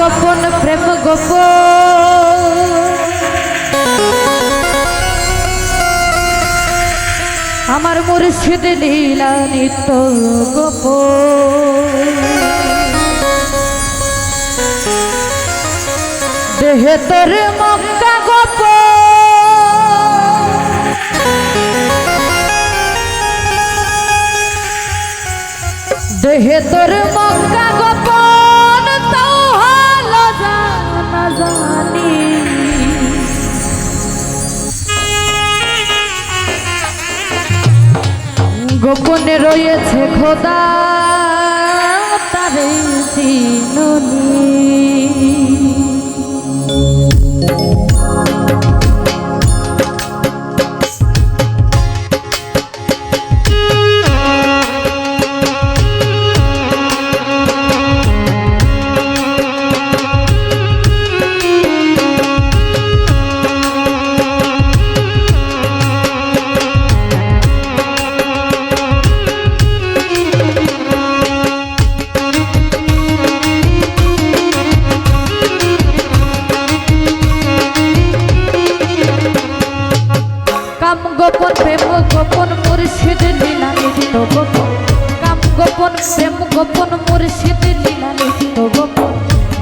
গোপন প্রেম গোপন আমার মুর্শিদ লীলা নিত্য গোপন দেহে তোর মক্কা গোপন দেহে তোর মক্কা গোপন তাও হলো জানা জানি গোপনে রয়েছে খোদা তারে চিনুনি গোপন প্রেম গোপন মুর্শিদ লীলা নিত্য গোপন কাম গোপন প্রেম গোপন মুর্শিদ লীলা নিত্য গোপন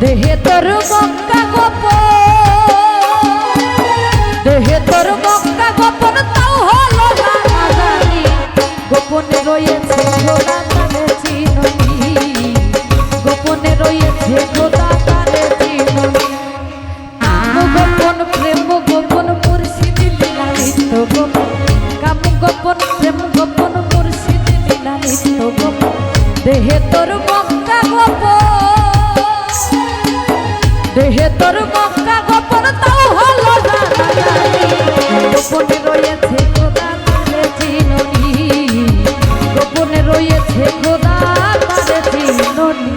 দেহে তোর মক্কা গোপন দেহে তোর মক্কা গোপন তাও হলো জানা জানি গোপনে রয়েছে খোদা তারে চিনুনি গোপনে রয়েছে খোদা তারে চিনুনি গোপন প্রেম গোপন মুর্শিদ লীলা নিত্য গোপন গোপন প্রেম গোপন মুর্শিদ লীলা নিত্য গোপন দেহে তোর মক্কা গোপন দেহে তোর মক্কা গোপন তাও হলো জানা জানি গোপনে রয়েছে খোদা তারে চিনুনি গোপনে রয়েছে খোদা তারে চিনুনি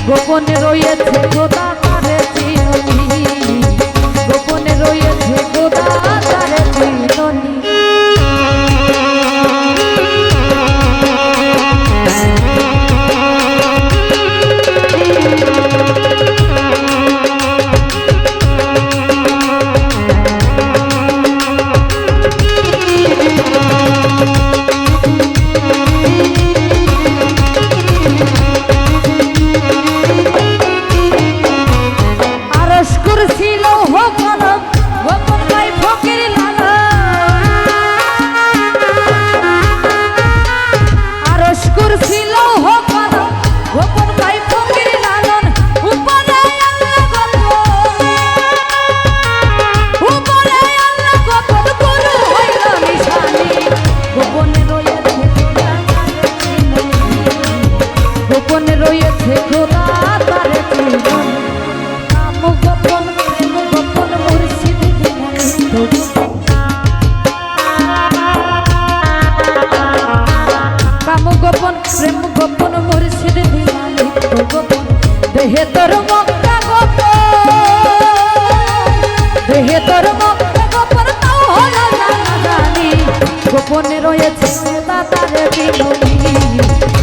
গোপনে রয়েছে খোদা তারে চিনুনি গোপনে রয়েছে খোদা তারে চিনুনি কাম গোপন প্রেম গোপন মুর্শিদ দিলা নিত্য গোপন দেহে তোর মক্কা গোপন দেহে তোর মক্কা গোপন তাও হলো না জানি গোপনে রয়েছে দাদার বিনয়ী